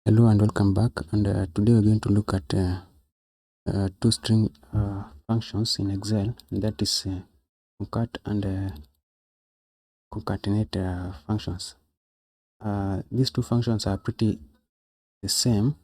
Hello and welcome back, and today we're going to look at two string functions in Excel, and that is concat and concatenate functions. These two functions are pretty the same.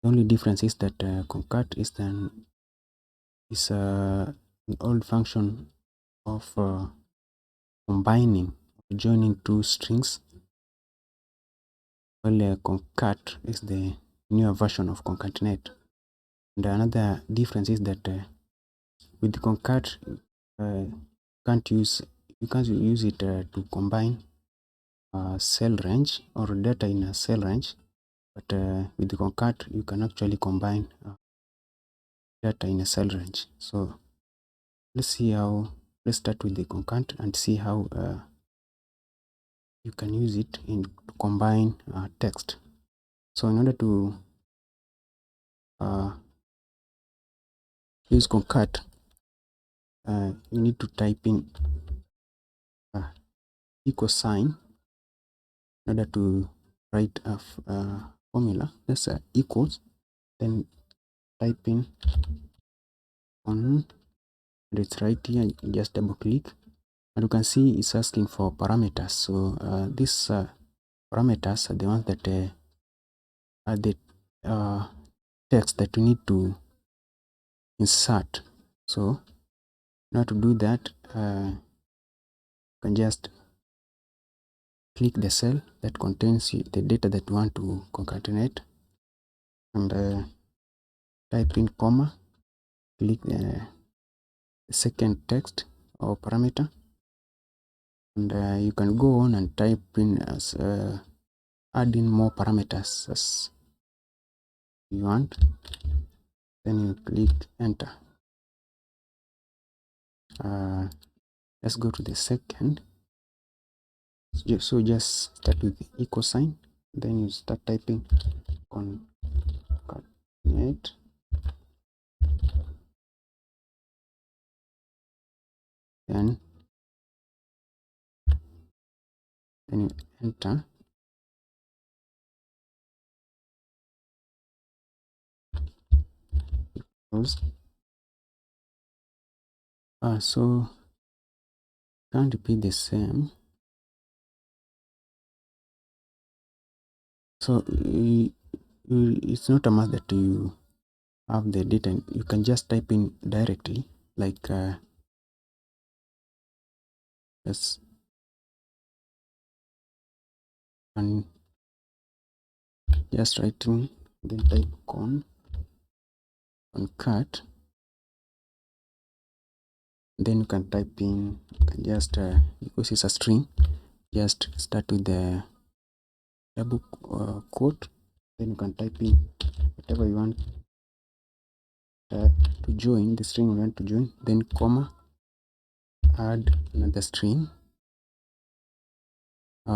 The only difference is that concat is an old function of combining, joining two strings, while concat is the newer version of concatenate. And another difference is that with concat, you can't use it to combine cell range or data in a cell range, but with the concat you can actually combine data in a cell range. So let's start with the concat and see how you can use it to combine text. So in order to use concat, you need to type in equal sign in order to write a formula. That's equals, then type in on, and it's right here. Just double click, and you can see it's asking for parameters. So these parameters are the ones that are the text that we need to insert. So in order to do that, you can just click the cell that contains the data that you want to concatenate, and type in comma, click the second text or parameter, and you can go on and type in as add in more parameters as you want, then you click enter. Let's go to the second. So just start with the equal sign, then you start typing concatenate, then you enter. Close. So can't repeat the same. So it's not a must that you have the data. You can just type in directly, like yes, and just writing, then type concat, then you can type in, you can just because it's a string, just start with the double quote, then you can type in whatever you want to join, the string you want to join, then comma, add another string.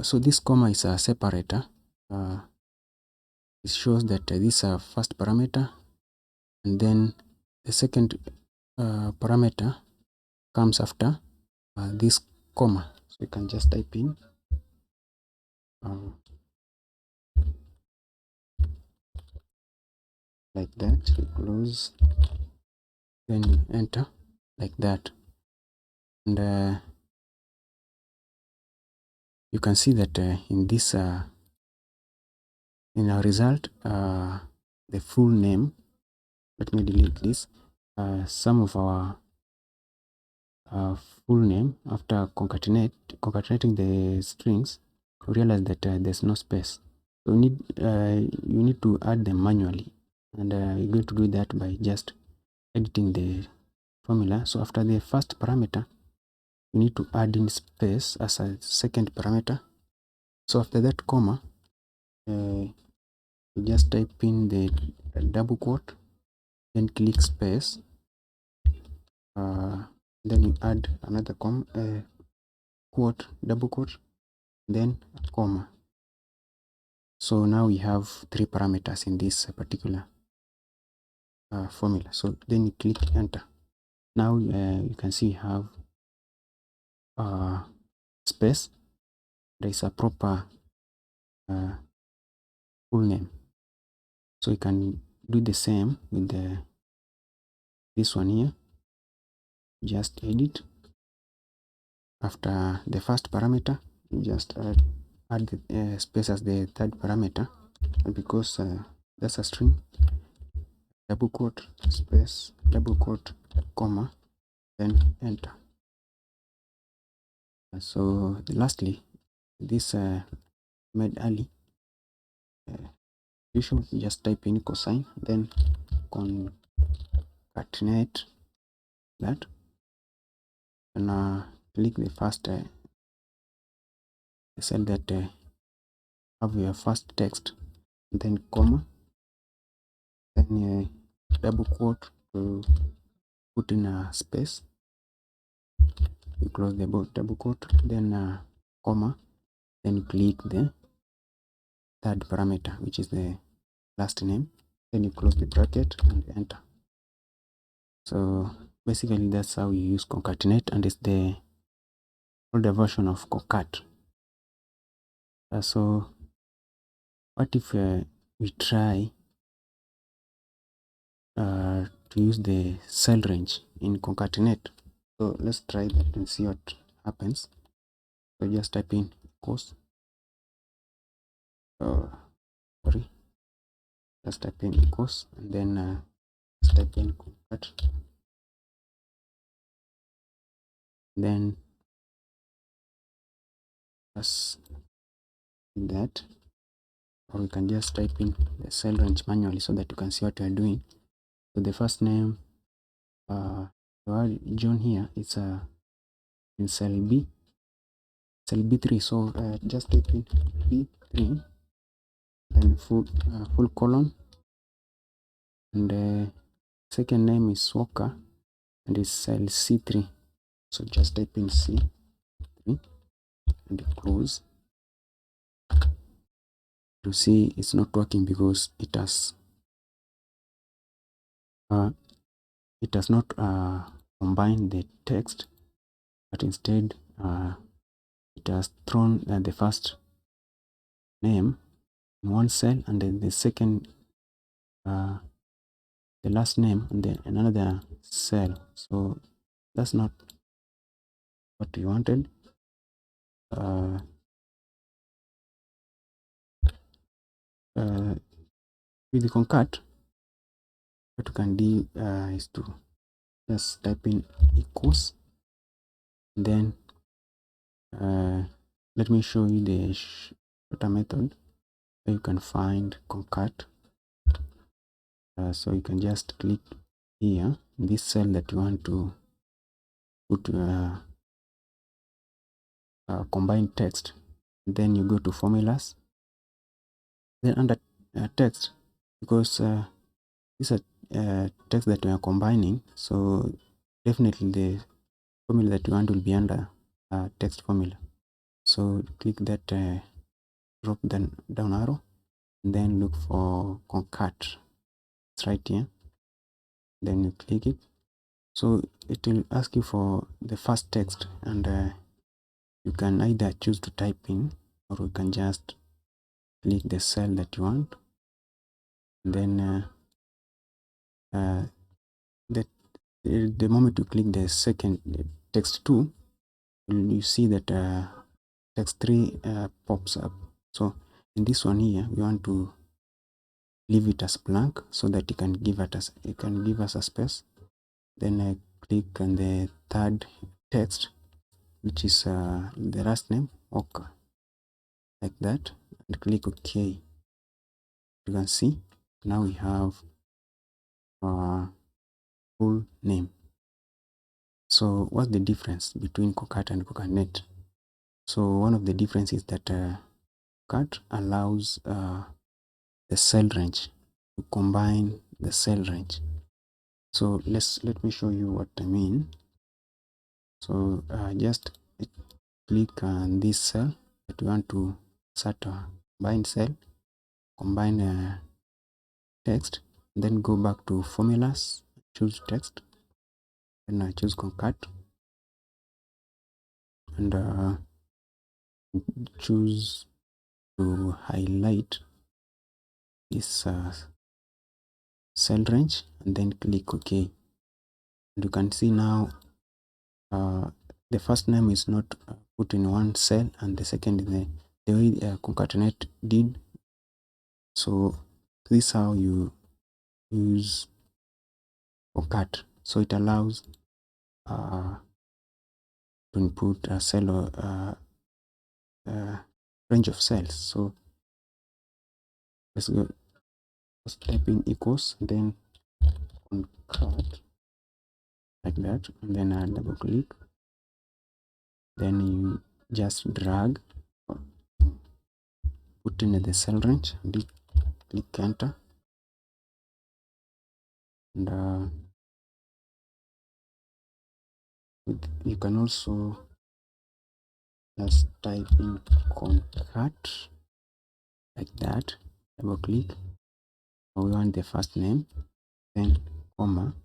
So this comma is a separator. It shows that this is a first parameter, and then the second parameter comes after this comma. So you can just type in like that, you close, then you enter like that, and you can see that in this in our result, the full name, let me delete this, some of our full name after concatenating the strings, you realize that there's no space. So you need to add them manually, and you're going to do that by just editing the formula. So after the first parameter, you need to add in space as a second parameter. So after that comma, you just type in the double quote, then click space, then you add another quote, double quote, then a comma. So now we have three parameters in this particular formula. So then you click enter. Now you can see we have space. There is a proper full name. So you can do the same with this one here. Just edit. After the first parameter, you just add the space as the third parameter, and because that's a string, double quote, space, double quote, comma, then enter. So lastly, this made early, you should just type in cosine, then concatenate that, and click the first cell that have your first text, then comma, then double quote to put in a space. You close the double quote, then comma, then click the third parameter, which is the last name, then you close the bracket and enter. So basically that's how you use concatenate, and it's the older version of concat. So what if we try to use the cell range in concatenate? So let's try that and see what happens. So just type in equals, sorry, just type in equals, and then just type in concat, then just that, or we can just type in the cell range manually so that you can see what you are doing. So the first name, John here, it's in cell B, cell B3. So just type in B3, then full colon, and second name is Walker, and it's cell C3. So just type in C3 and close. You see it's not working because it has not combined the text, but instead it has thrown the first name in one cell, and then the second, the last name, and then another cell. So that's not what we wanted. With the concat, what you can do is to just type in equals, then let me show you the shorter method where you can find concat. So you can just click here in this cell that you want to put combined text, then you go to formulas, then under text, because this is a text that we are combining, so definitely the formula that you want will be under text formula. So click that drop down arrow, and then look for concat. It's right here, then you click it. So it will ask you for the first text, and you can either choose to type in, or you can just click the cell that you want, and then the moment you click the second text 2, you see that text 3 pops up. So in this one here, we want to leave it as blank so that it can give us a space. Then I click on the third text, which is the last name, OK, like that, and click OK. You can see now we have our full name. So what's the difference between concat and concatenate? So one of the differences is that concat allows the cell range to combine the cell range. So let me show you what I mean. So just click on this cell that you want to insert a combined cell, combine text, then go back to formulas, choose text, then I choose concat, and choose to highlight this cell range and then click OK. And you can see now the first name is not put in one cell and the second in the way concatenate did. So this is how you use concat. So it allows to input a cell or range of cells. So let's go. Let's type in equals, then concat like that, and then I double click. Then you just drag, put in the cell range, click enter, and you can also just type in concat like that, double click. We want the first name, then comma,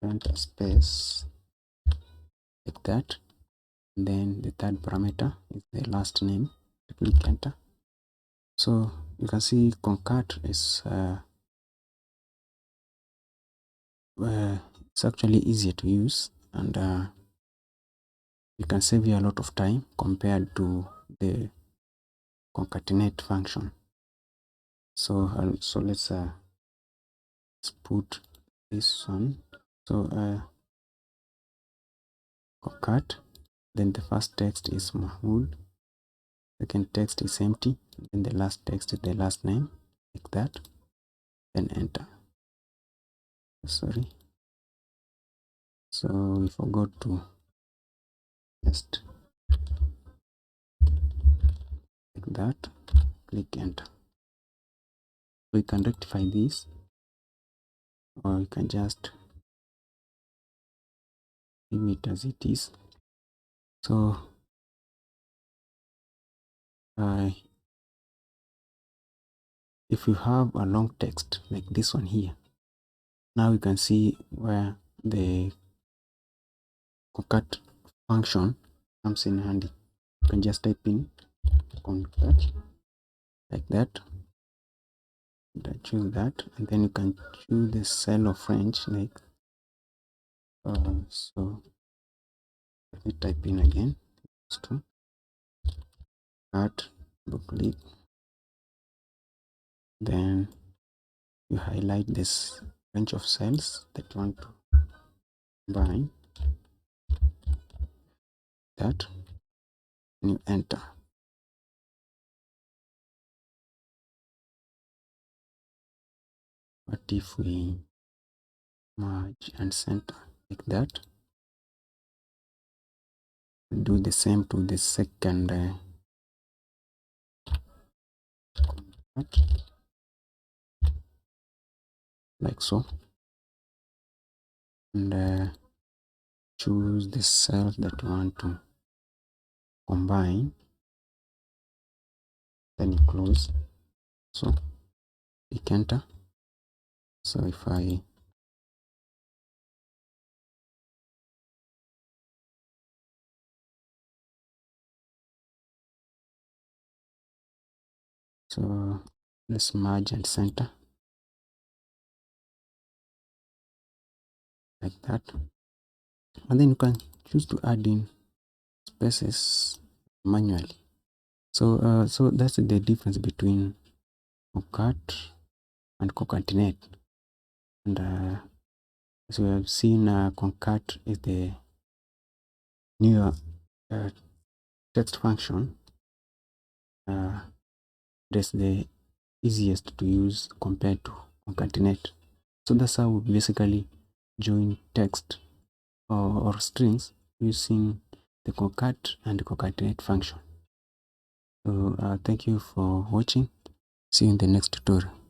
enter space like that, and then the third parameter is the last name. Click enter. So you can see concat is it's actually easier to use, and it can save you a lot of time compared to the concatenate function. So let's put this one. So concat, then the first text is Mahmoud, second text is empty, then the last text is the last name, like that, then enter. Sorry, so we forgot to just like that, click enter. We can rectify this, or we can just leave it as it is. So if you have a long text like this one here, now you can see where the concat function comes in handy. You can just type in concat like that, and choose that, and then you can choose the cell of range, like so let me type in again, to add, double click, then you highlight this range of cells that you want to combine, that, and you enter. What if we merge and center like that? Do the same to the second concat, like so, and choose the cells that you want to combine, then you close. So click enter. So if I so let's merge and center like that, and then you can choose to add in spaces manually. So so that's the difference between concat and concatenate. And as we have seen, concat is the newer text function. That's the easiest to use compared to concatenate. So that's how we basically join text or strings using the concat and concatenate function. So thank you for watching. See you in the next tutorial.